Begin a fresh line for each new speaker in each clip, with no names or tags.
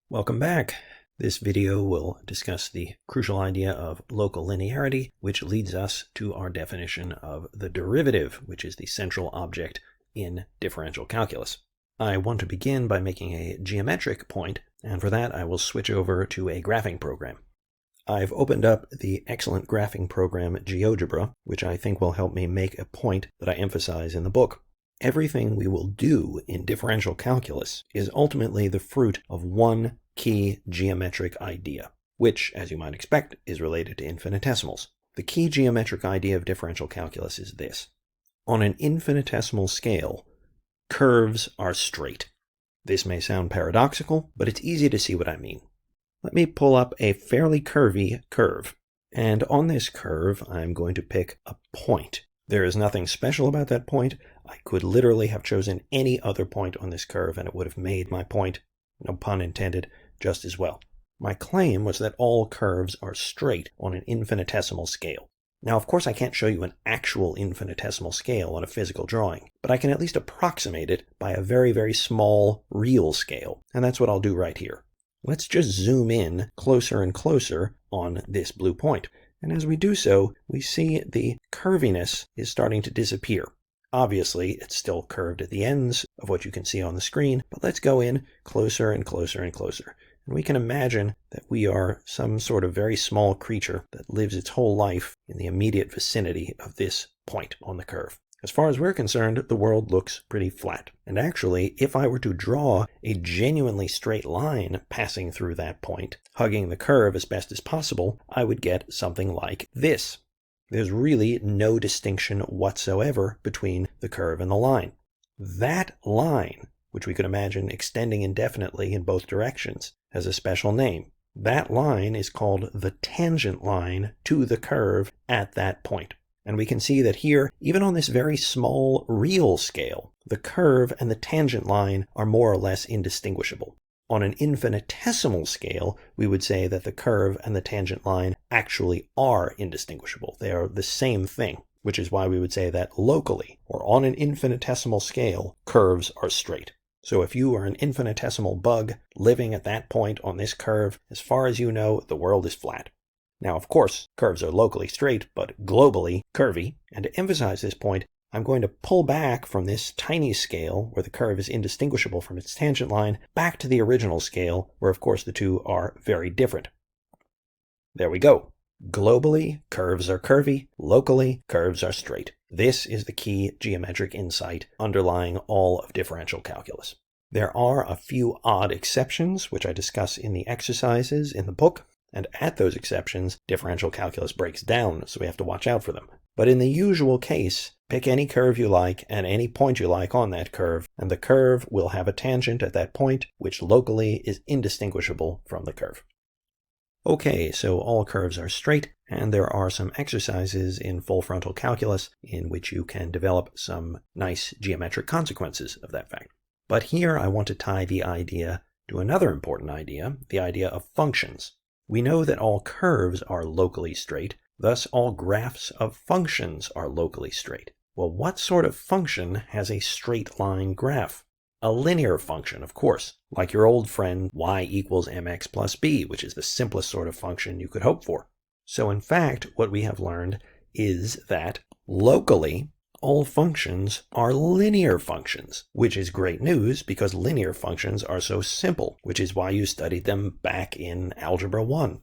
Welcome back. This video will discuss the crucial idea of local linearity, which leads us to our definition of the derivative, which is the central object in differential calculus. I want to begin by making a geometric point, and for that I will switch over to a graphing program. I've opened up the excellent graphing program GeoGebra, which I think will help me make a point that I emphasize in the book. Everything we will do in differential calculus is ultimately the fruit of one key geometric idea, which, as you might expect, is related to infinitesimals. The key geometric idea of differential calculus is this. On an infinitesimal scale, curves are straight. This may sound paradoxical, but it's easy to see what I mean. Let me pull up a fairly curvy curve, and on this curve I'm going to pick a point. There is nothing special about that point. I could literally have chosen any other point on this curve and it would have made my point, no pun intended, just as well. My claim was that all curves are straight on an infinitesimal scale. Now, of course, I can't show you an actual infinitesimal scale on a physical drawing, but I can at least approximate it by a very, very small real scale, and that's what I'll do right here. Let's just zoom in closer and closer on this blue point. And as we do so, we see the curviness is starting to disappear. Obviously, it's still curved at the ends of what you can see on the screen, but let's go in closer and closer and closer. And we can imagine that we are some sort of very small creature that lives its whole life in the immediate vicinity of this point on the curve. As far as we're concerned, the world looks pretty flat. And actually, if I were to draw a genuinely straight line passing through that point, hugging the curve as best as possible, I would get something like this. There's really no distinction whatsoever between the curve and the line. That line, which we could imagine extending indefinitely in both directions, has a special name. That line is called the tangent line to the curve at that point. And we can see that here, even on this very small real scale, the curve and the tangent line are more or less indistinguishable. On an infinitesimal scale, we would say that the curve and the tangent line actually are indistinguishable. They are the same thing, which is why we would say that locally, or on an infinitesimal scale, curves are straight. So if you are an infinitesimal bug living at that point on this curve, as far as you know, the world is flat. Now, of course, curves are locally straight, but globally curvy. And to emphasize this point, I'm going to pull back from this tiny scale, where the curve is indistinguishable from its tangent line, back to the original scale, where of course the two are very different. There we go. Globally, curves are curvy. Locally, curves are straight. This is the key geometric insight underlying all of differential calculus. There are a few odd exceptions, which I discuss in the exercises in the book. And at those exceptions, differential calculus breaks down, so we have to watch out for them. But in the usual case, pick any curve you like and any point you like on that curve, and the curve will have a tangent at that point, which locally is indistinguishable from the curve. Okay, so all curves are straight, and there are some exercises in full frontal calculus in which you can develop some nice geometric consequences of that fact. But here I want to tie the idea to another important idea, the idea of functions. We know that all curves are locally straight, thus all graphs of functions are locally straight. Well, what sort of function has a straight line graph? A linear function, of course, like your old friend y equals mx plus b, which is the simplest sort of function you could hope for. So in fact, what we have learned is that locally, all functions are linear functions, which is great news because linear functions are so simple, which is why you studied them back in Algebra 1.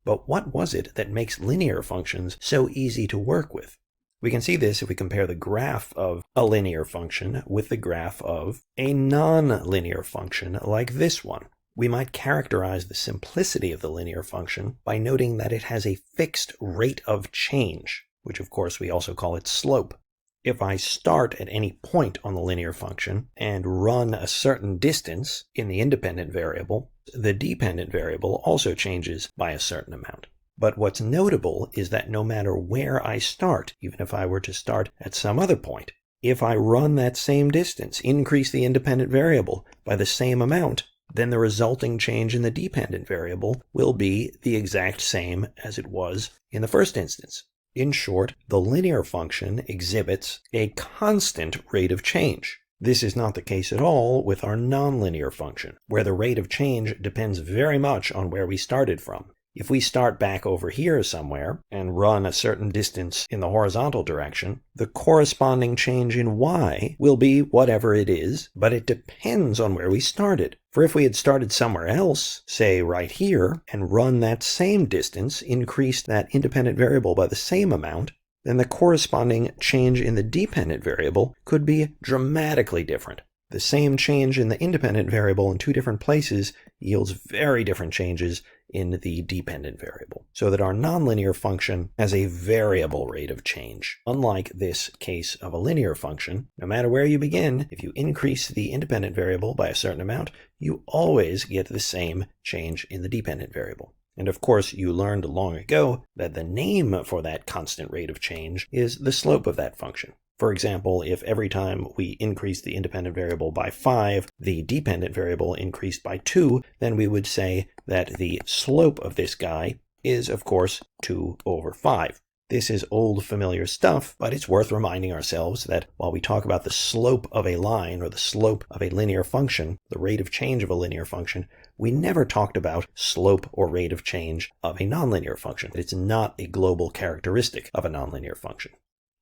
But what was it that makes linear functions so easy to work with? We can see this if we compare the graph of a linear function with the graph of a non-linear function like this one. We might characterize the simplicity of the linear function by noting that it has a fixed rate of change, which of course we also call its slope. If I start at any point on the linear function and run a certain distance in the independent variable, the dependent variable also changes by a certain amount. But what's notable is that no matter where I start, even if I were to start at some other point, if I run that same distance, increase the independent variable by the same amount, then the resulting change in the dependent variable will be the exact same as it was in the first instance. In short, the linear function exhibits a constant rate of change. This is not the case at all with our nonlinear function, where the rate of change depends very much on where we started from. If we start back over here somewhere and run a certain distance in the horizontal direction, the corresponding change in y will be whatever it is, but it depends on where we started. For if we had started somewhere else, say right here, and run that same distance, increased that independent variable by the same amount, then the corresponding change in the dependent variable could be dramatically different. The same change in the independent variable in two different places yields very different changes in the dependent variable, so that our nonlinear function has a variable rate of change. Unlike this case of a linear function, no matter where you begin, if you increase the independent variable by a certain amount, you always get the same change in the dependent variable. And of course, you learned long ago that the name for that constant rate of change is the slope of that function. For example, if every time we increase the independent variable by 5, the dependent variable increased by 2, then we would say that the slope of this guy is, of course, 2 over 5. This is old familiar stuff, but it's worth reminding ourselves that while we talk about the slope of a line or the slope of a linear function, the rate of change of a linear function, we never talked about slope or rate of change of a nonlinear function. It's not a global characteristic of a nonlinear function.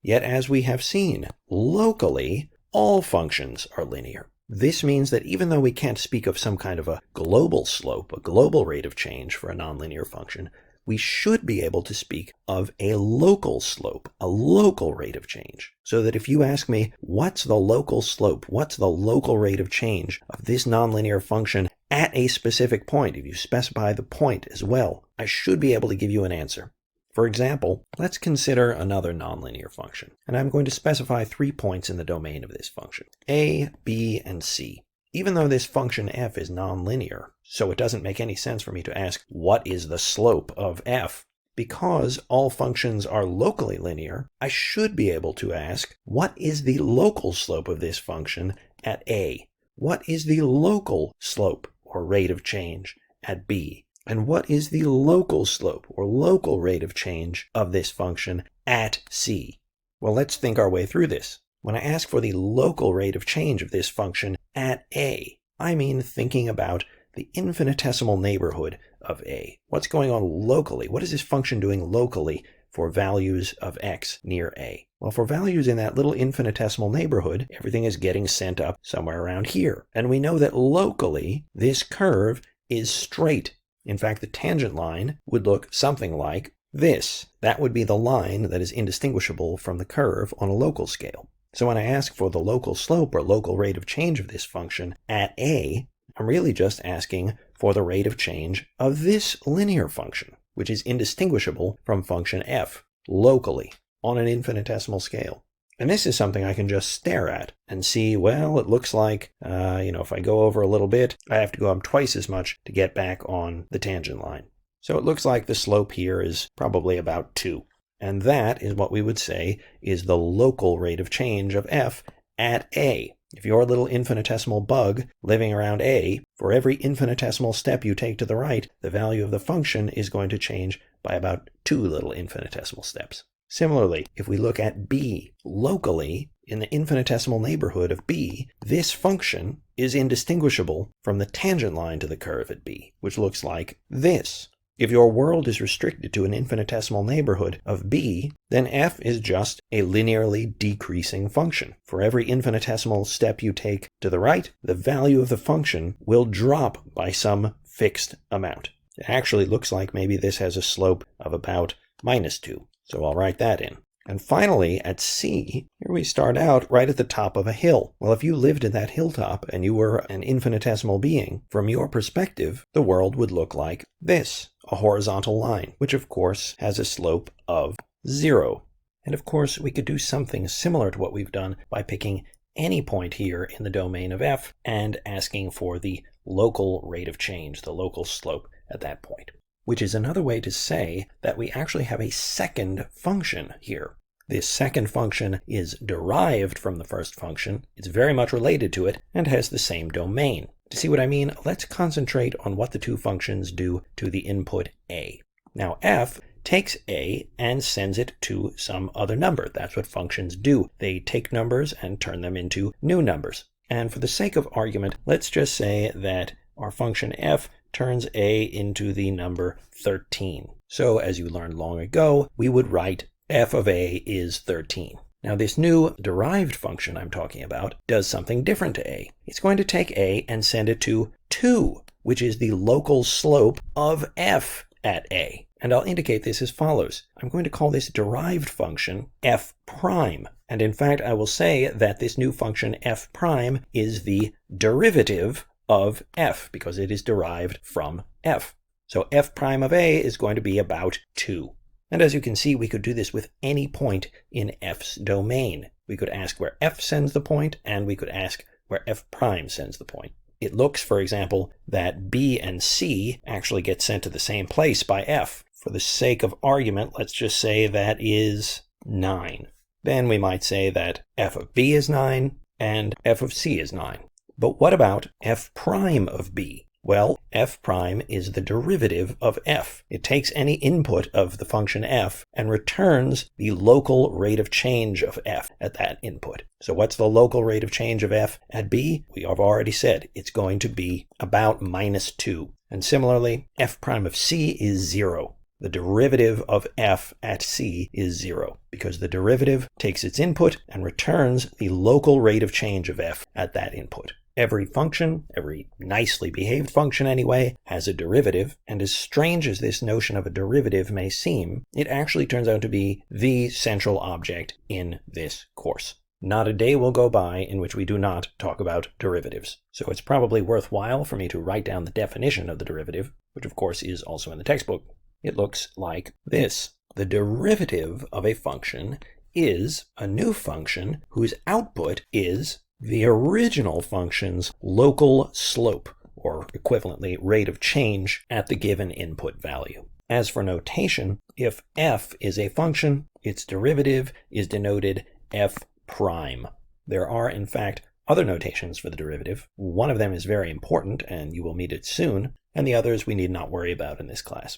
Yet, as we have seen, locally, all functions are linear. This means that even though we can't speak of some kind of a global slope, a global rate of change for a nonlinear function, we should be able to speak of a local slope, a local rate of change. So that if you ask me, what's the local slope, what's the local rate of change of this nonlinear function at a specific point, if you specify the point as well, I should be able to give you an answer. For example, let's consider another nonlinear function, and I'm going to specify 3 points in the domain of this function, a, b, and c. Even though this function f is nonlinear, so it doesn't make any sense for me to ask what is the slope of f, because all functions are locally linear, I should be able to ask what is the local slope of this function at a? What is the local slope or rate of change at b? And what is the local slope or local rate of change of this function at c? Well, let's think our way through this. When I ask for the local rate of change of this function at a, I mean thinking about the infinitesimal neighborhood of a. What's going on locally? What is this function doing locally for values of x near a? Well, for values in that little infinitesimal neighborhood, everything is getting sent up somewhere around here. And we know that locally, this curve is straight. In fact, the tangent line would look something like this. That would be the line that is indistinguishable from the curve on a local scale. So when I ask for the local slope or local rate of change of this function at a, I'm really just asking for the rate of change of this linear function, which is indistinguishable from function f, locally, on an infinitesimal scale. And this is something I can just stare at and see, well, it looks like, if I go over a little bit, I have to go up twice as much to get back on the tangent line. So it looks like the slope here is probably about 2. And that is what we would say is the local rate of change of f at a. If you're a little infinitesimal bug living around a, for every infinitesimal step you take to the right, the value of the function is going to change by about 2 little infinitesimal steps. Similarly, if we look at b locally, in the infinitesimal neighborhood of b, this function is indistinguishable from the tangent line to the curve at b, which looks like this. If your world is restricted to an infinitesimal neighborhood of b, then f is just a linearly decreasing function. For every infinitesimal step you take to the right, the value of the function will drop by some fixed amount. It actually looks like maybe this has a slope of about -2. So I'll write that in. And finally, at C, here we start out right at the top of a hill. Well, if you lived in that hilltop and you were an infinitesimal being, from your perspective, the world would look like this, a horizontal line, which of course has a slope of 0. And of course, we could do something similar to what we've done by picking any point here in the domain of f and asking for the local rate of change, the local slope at that point. Which is another way to say that we actually have a second function here. This second function is derived from the first function, it's very much related to it, and has the same domain. To see what I mean, let's concentrate on what the two functions do to the input a. Now f takes a and sends it to some other number. That's what functions do. They take numbers and turn them into new numbers. And for the sake of argument, let's just say that our function f turns a into the number 13. So as you learned long ago, we would write f of a is 13. Now this new derived function I'm talking about does something different to a. It's going to take a and send it to 2, which is the local slope of f at a. And I'll indicate this as follows. I'm going to call this derived function f prime. And in fact, I will say that this new function f prime is the derivative of f because it is derived from f. So f prime of a is going to be about 2. And as you can see, we could do this with any point in f's domain. We could ask where f sends the point, and we could ask where f prime sends the point. It looks, for example, that b and c actually get sent to the same place by f. For the sake of argument, let's just say that is 9. Then we might say that f of b is 9 and f of c is 9. But what about f prime of b? Well, f prime is the derivative of f. It takes any input of the function f and returns the local rate of change of f at that input. So what's the local rate of change of f at b? We have already said it's going to be about -2. And similarly, f prime of c is 0. The derivative of f at c is 0 because the derivative takes its input and returns the local rate of change of f at that input. Every function, every nicely behaved function anyway, has a derivative, and as strange as this notion of a derivative may seem, it actually turns out to be the central object in this course. Not a day will go by in which we do not talk about derivatives. So it's probably worthwhile for me to write down the definition of the derivative, which of course is also in the textbook. It looks like this. The derivative of a function is a new function whose output is the original function's local slope, or equivalently rate of change at the given input value. As for notation, if f is a function, its derivative is denoted f prime. There are, in fact, other notations for the derivative. One of them is very important, and you will meet it soon, and the others we need not worry about in this class.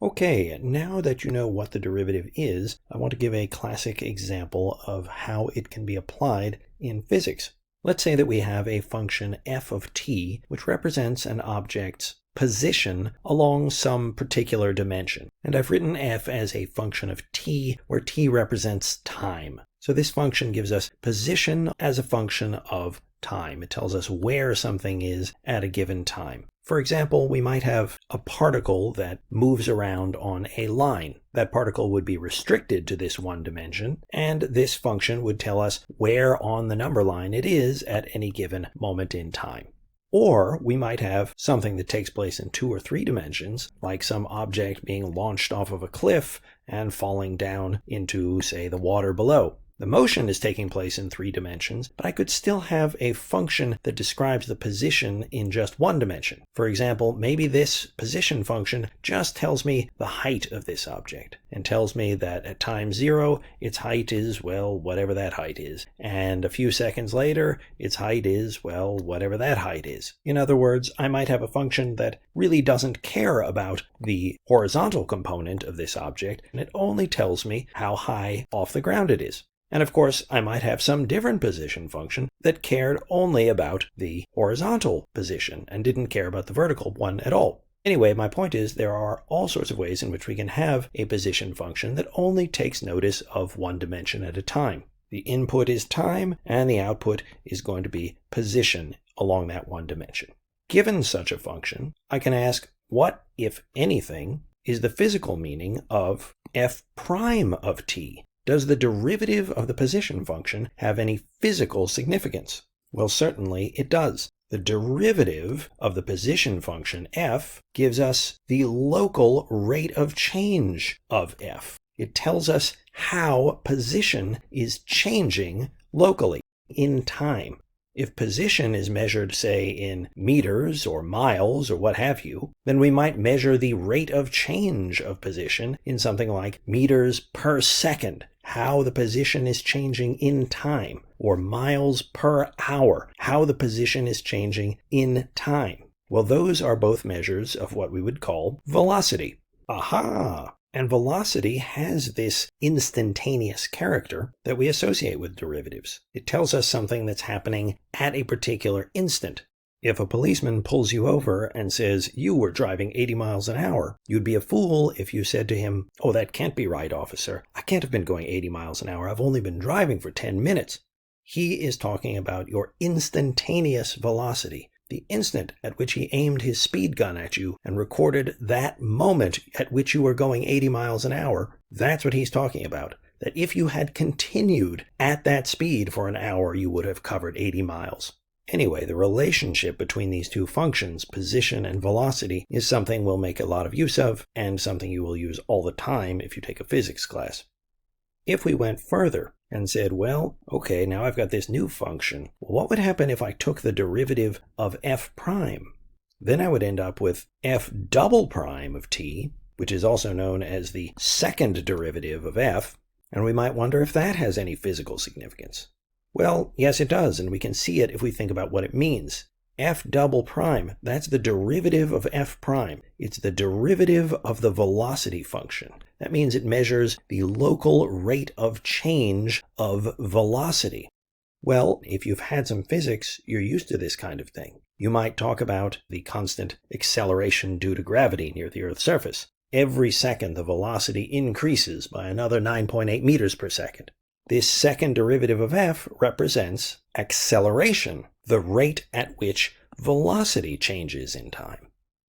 Okay, now that you know what the derivative is, I want to give a classic example of how it can be applied in physics. Let's say that we have a function f of t, which represents an object's position along some particular dimension. And I've written f as a function of t, where t represents time. So this function gives us position as a function of time. It tells us where something is at a given time. For example, we might have a particle that moves around on a line. That particle would be restricted to this one dimension, and this function would tell us where on the number line it is at any given moment in time. Or we might have something that takes place in 2 or 3 dimensions, like some object being launched off of a cliff and falling down into, say, the water below. The motion is taking place in 3 dimensions, but I could still have a function that describes the position in just 1 dimension. For example, maybe this position function just tells me the height of this object, and tells me that at time 0, its height is, well, whatever that height is. And a few seconds later, its height is, well, whatever that height is. In other words, I might have a function that really doesn't care about the horizontal component of this object, and it only tells me how high off the ground it is. And of course, I might have some different position function that cared only about the horizontal position and didn't care about the vertical one at all. Anyway, my point is there are all sorts of ways in which we can have a position function that only takes notice of 1 dimension at a time. The input is time, and the output is going to be position along that 1 dimension. Given such a function, I can ask, what, if anything, is the physical meaning of f prime of t? Does the derivative of the position function have any physical significance? Well, certainly it does. The derivative of the position function f gives us the local rate of change of f. It tells us how position is changing locally in time. If position is measured, say, in meters or miles or what have you, then we might measure the rate of change of position in something like meters per second, how the position is changing in time, or miles per hour, how the position is changing in time. Well, those are both measures of what we would call velocity. Aha! And velocity has this instantaneous character that we associate with derivatives. It tells us something that's happening at a particular instant. If a policeman pulls you over and says you were driving 80 miles an hour, you'd be a fool if you said to him, "Oh, that can't be right, officer. I can't have been going 80 miles an hour. I've only been driving for 10 minutes. He is talking about your instantaneous velocity. The instant at which he aimed his speed gun at you and recorded that moment at which you were going 80 miles an hour, that's what he's talking about. That if you had continued at that speed for an hour, you would have covered 80 miles. Anyway, the relationship between these two functions, position and velocity, is something we'll make a lot of use of, and something you will use all the time if you take a physics class. If we went further and said, well, okay, now I've got this new function. What would happen if I took the derivative of f prime? Then I would end up with f double prime of t, which is also known as the second derivative of f, and we might wonder if that has any physical significance. Well, yes, it does, and we can see it if we think about what it means. F double prime, that's the derivative of f prime. It's the derivative of the velocity function. That means it measures the local rate of change of velocity. Well, if you've had some physics, you're used to this kind of thing. You might talk about the constant acceleration due to gravity near the Earth's surface. Every second, the velocity increases by another 9.8 meters per second. This second derivative of f represents acceleration, the rate at which velocity changes in time.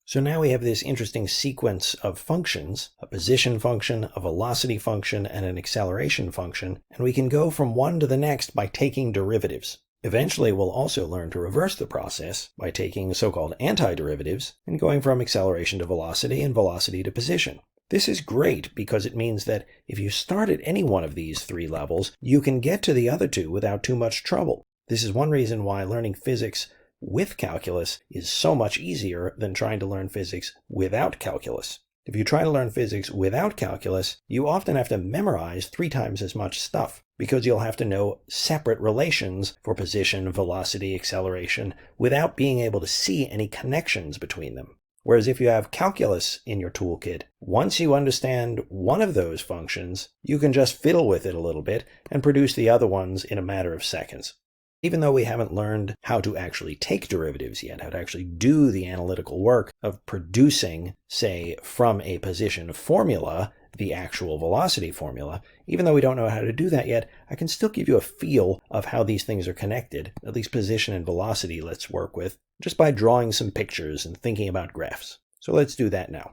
So now we have this interesting sequence of functions, a position function, a velocity function, and an acceleration function, and we can go from one to the next by taking derivatives. Eventually, we'll also learn to reverse the process by taking so-called antiderivatives and going from acceleration to velocity and velocity to position. This is great because it means that if you start at any one of these three levels, you can get to the other two without too much trouble. This is one reason why learning physics with calculus is so much easier than trying to learn physics without calculus. If you try to learn physics without calculus, you often have to memorize 3 times as much stuff because you'll have to know separate relations for position, velocity, acceleration without being able to see any connections between them. Whereas if you have calculus in your toolkit, once you understand one of those functions, you can just fiddle with it a little bit and produce the other ones in a matter of seconds. Even though we haven't learned how to actually take derivatives yet, how to actually do the analytical work of producing, say, from a position formula, the actual velocity formula, even though we don't know how to do that yet, I can still give you a feel of how these things are connected, at least position and velocity let's work with, just by drawing some pictures and thinking about graphs. So let's do that now.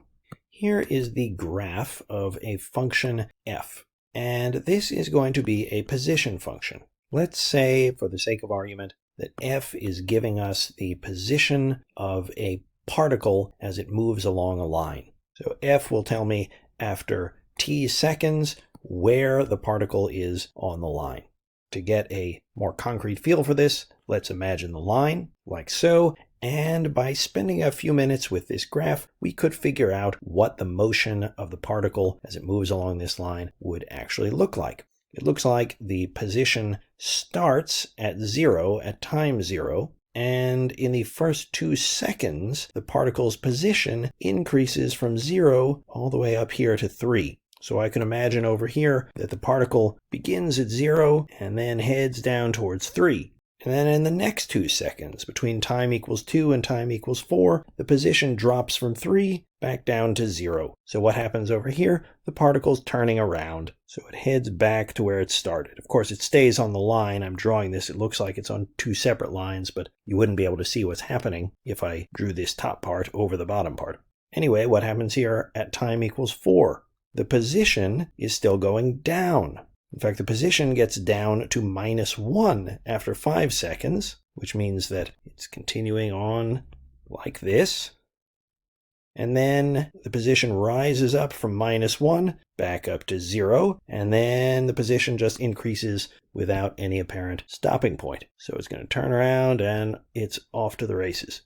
Here is the graph of a function f, and this is going to be a position function. Let's say, for the sake of argument, that f is giving us the position of a particle as it moves along a line. So f will tell me after t seconds where the particle is on the line. To get a more concrete feel for this, let's imagine the line, like so, and by spending a few minutes with this graph, we could figure out what the motion of the particle as it moves along this line would actually look like. It looks like the position starts at 0 at time 0, and in the first 2 seconds, the particle's position increases from 0 all the way up here to 3. So I can imagine over here that the particle begins at 0 and then heads down towards 3. And then in the next 2 seconds, between time equals 2 and time equals 4, the position drops from 3 back down to 0. So what happens over here? The particle's turning around, so it heads back to where it started. Of course, it stays on the line. I'm drawing this. It looks like it's on 2 separate lines, but you wouldn't be able to see what's happening if I drew this top part over the bottom part. Anyway, what happens here at time equals 4? The position is still going down. In fact, the position gets down to -1 after 5 seconds, which means that it's continuing on like this. And then the position rises up from -1 back up to 0, and then the position just increases without any apparent stopping point. So it's going to turn around and it's off to the races.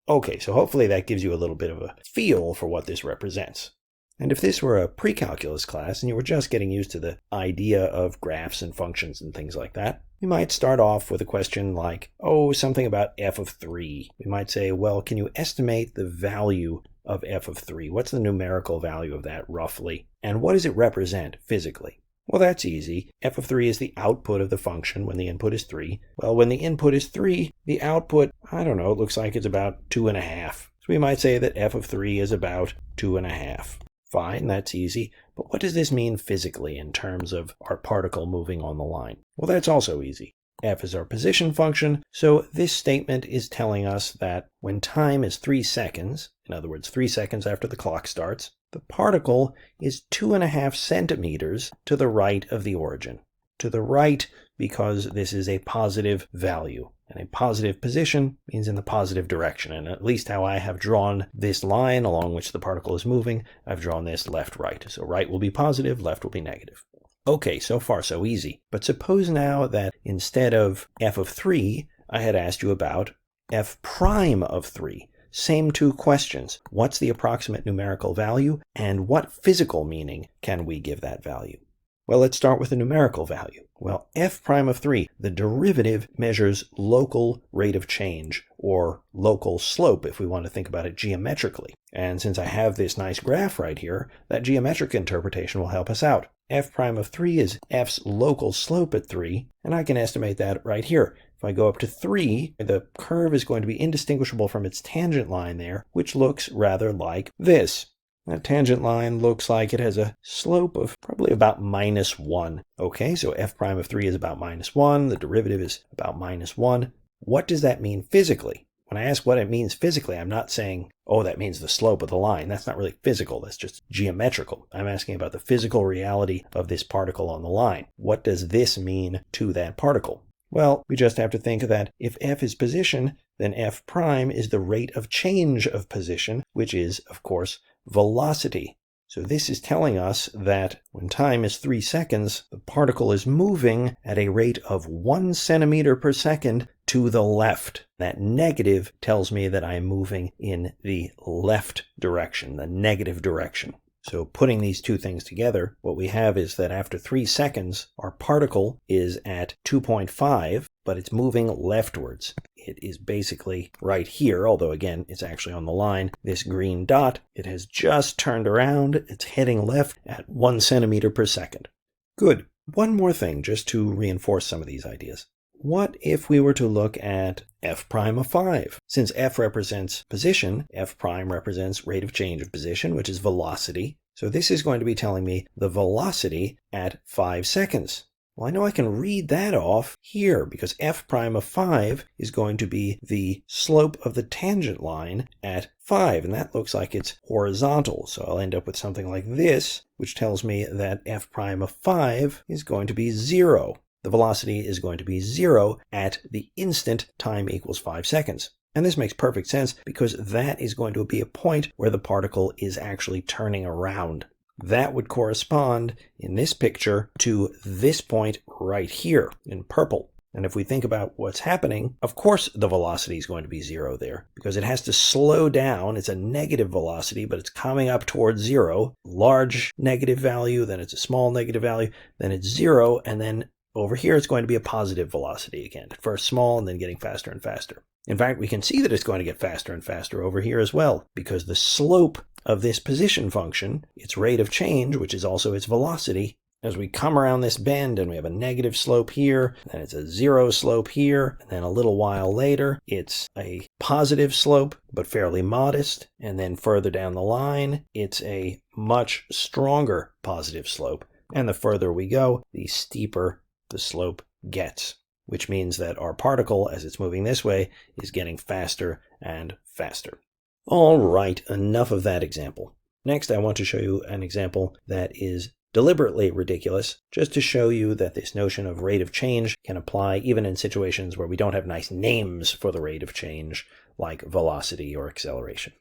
Okay, so hopefully that gives you a little bit of a feel for what this represents. And if this were a pre-calculus class and you were just getting used to the idea of graphs and functions and things like that, we might start off with a question like, oh, something about f of 3. We might say, well, can you estimate the value of f of 3? What's the numerical value of that roughly? And what does it represent physically? Well, that's easy. F of 3 is the output of the function when the input is 3. Well, when the input is 3, the output, I don't know, it looks like it's about 2.5. So we might say that f of 3 is about 2.5. Fine, that's easy. But what does this mean physically in terms of our particle moving on the line? Well, that's also easy. F is our position function, so this statement is telling us that when time is 3 seconds, in other words, 3 seconds after the clock starts, the particle is 2.5 centimeters to the right of the origin. To the right because this is a positive value. And a positive position means in the positive direction. And at least how I have drawn this line along which the particle is moving, I've drawn this left-right. So right will be positive, left will be negative. Okay, so far so easy. But suppose now that instead of f of 3, I had asked you about f prime of 3. Same two questions. What's the approximate numerical value, and what physical meaning can we give that value? Well, let's start with the numerical value. Well, f prime of 3, the derivative measures local rate of change, or local slope if we want to think about it geometrically. And since I have this nice graph right here, that geometric interpretation will help us out. F prime of 3 is f's local slope at 3, and I can estimate that right here. If I go up to 3, the curve is going to be indistinguishable from its tangent line there, which looks rather like this. That tangent line looks like it has a slope of probably about -1. Okay, so f prime of 3 is about -1. The derivative is about -1. What does that mean physically? When I ask what it means physically, I'm not saying, oh, that means the slope of the line. That's not really physical. That's just geometrical. I'm asking about the physical reality of this particle on the line. What does this mean to that particle? Well, we just have to think that if f is position, then f prime is the rate of change of position, which is, of course, velocity. So this is telling us that when time is 3 seconds, the particle is moving at a rate of 1 centimeter per second to the left. That negative tells me that I'm moving in the left direction, the negative direction. So putting these two things together, what we have is that after 3 seconds, our particle is at 2.5, but it's moving leftwards. It is basically right here, although again, it's actually on the line. This green dot, it has just turned around. It's heading left at 1 centimeter per second. Good. One more thing, just to reinforce some of these ideas. What if we were to look at f prime of 5? Since f represents position, f prime represents rate of change of position, which is velocity. So this is going to be telling me the velocity at 5 seconds. Well, I know I can read that off here because f prime of 5 is going to be the slope of the tangent line at 5, and that looks like it's horizontal. So I'll end up with something like this, which tells me that f prime of 5 is going to be 0. The velocity is going to be 0 at the instant time equals 5 seconds. And this makes perfect sense because that is going to be a point where the particle is actually turning around. That would correspond in this picture to this point right here in purple. And if we think about what's happening, of course the velocity is going to be 0 there because it has to slow down. It's a negative velocity, but it's coming up towards 0. Large negative value, then it's a small negative value, then it's 0, and then over here it's going to be a positive velocity again. First small and then getting faster and faster. In fact, we can see that it's going to get faster and faster over here as well because the slope of this position function, its rate of change, which is also its velocity, as we come around this bend and we have a negative slope here, then it's a 0 slope here, and then a little while later it's a positive slope but fairly modest, and then further down the line it's a much stronger positive slope, and the further we go, the steeper the slope gets, which means that our particle, as it's moving this way, is getting faster and faster. All right, enough of that example. Next, I want to show you an example that is deliberately ridiculous, just to show you that this notion of rate of change can apply even in situations where we don't have nice names for the rate of change, like velocity or acceleration.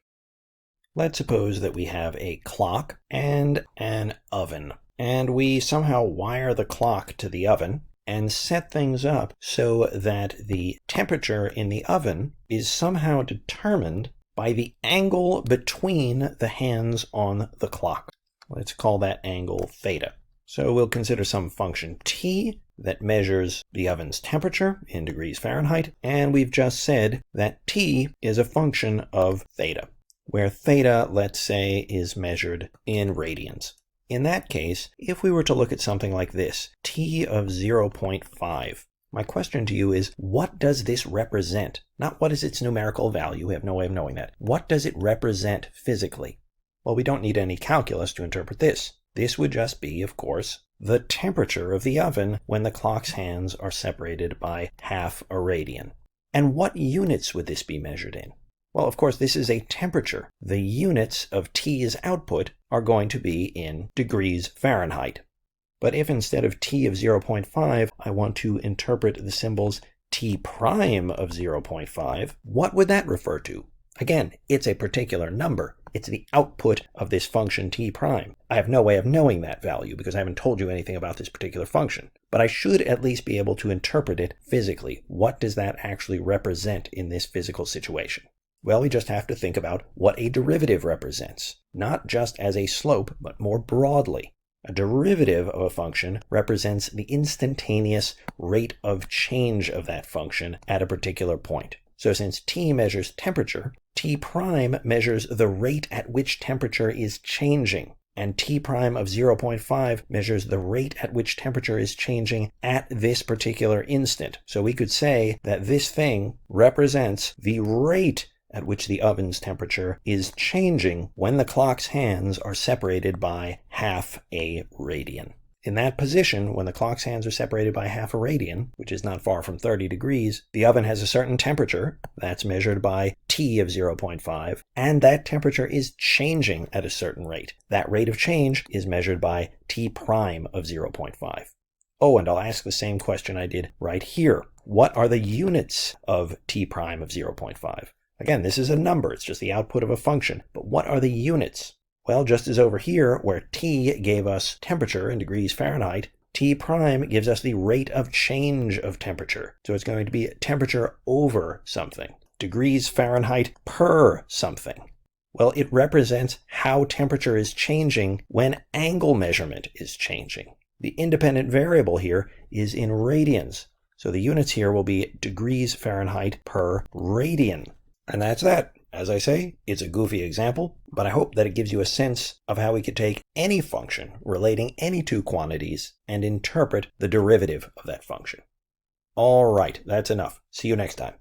Let's suppose that we have a clock and an oven, and we somehow wire the clock to the oven and set things up so that the temperature in the oven is somehow determined by the angle between the hands on the clock. Let's call that angle theta. So we'll consider some function t that measures the oven's temperature in degrees Fahrenheit, and we've just said that t is a function of theta. where theta, let's say, is measured in radians. In that case, if we were to look at something like this, t of 0.5, my question to you is, what does this represent? Not what is its numerical value, we have no way of knowing that. What does it represent physically? Well, we don't need any calculus to interpret this. This would just be, of course, the temperature of the oven when the clock's hands are separated by half a radian. And what units would this be measured in? Well, of course, this is a temperature. The units of T's output are going to be in degrees Fahrenheit. But if instead of T of 0.5, I want to interpret the symbols T prime of 0.5, what would that refer to? Again, it's a particular number. It's the output of this function T prime. I have no way of knowing that value because I haven't told you anything about this particular function. But I should at least be able to interpret it physically. What does that actually represent in this physical situation? Well, we just have to think about what a derivative represents, not just as a slope, but more broadly. A derivative of a function represents the instantaneous rate of change of that function at a particular point. So since t measures temperature, t prime measures the rate at which temperature is changing, and t prime of 0.5 measures the rate at which temperature is changing at this particular instant. So we could say that this thing represents the rate at which the oven's temperature is changing when the clock's hands are separated by half a radian. In that position, when the clock's hands are separated by half a radian, which is not far from 30 degrees, the oven has a certain temperature, that's measured by T of 0.5, and that temperature is changing at a certain rate. That rate of change is measured by T prime of 0.5. Oh, and I'll ask the same question I did right here. What are the units of T prime of 0.5? Again, this is a number, it's just the output of a function, but what are the units? Well, just as over here, where T gave us temperature in degrees Fahrenheit, T prime gives us the rate of change of temperature. So it's going to be temperature over something. Degrees Fahrenheit per something. Well, it represents how temperature is changing when angle measurement is changing. The independent variable here is in radians. So the units here will be degrees Fahrenheit per radian. And that's that. As I say, it's a goofy example, but I hope that it gives you a sense of how we could take any function relating any two quantities and interpret the derivative of that function. All right, that's enough. See you next time.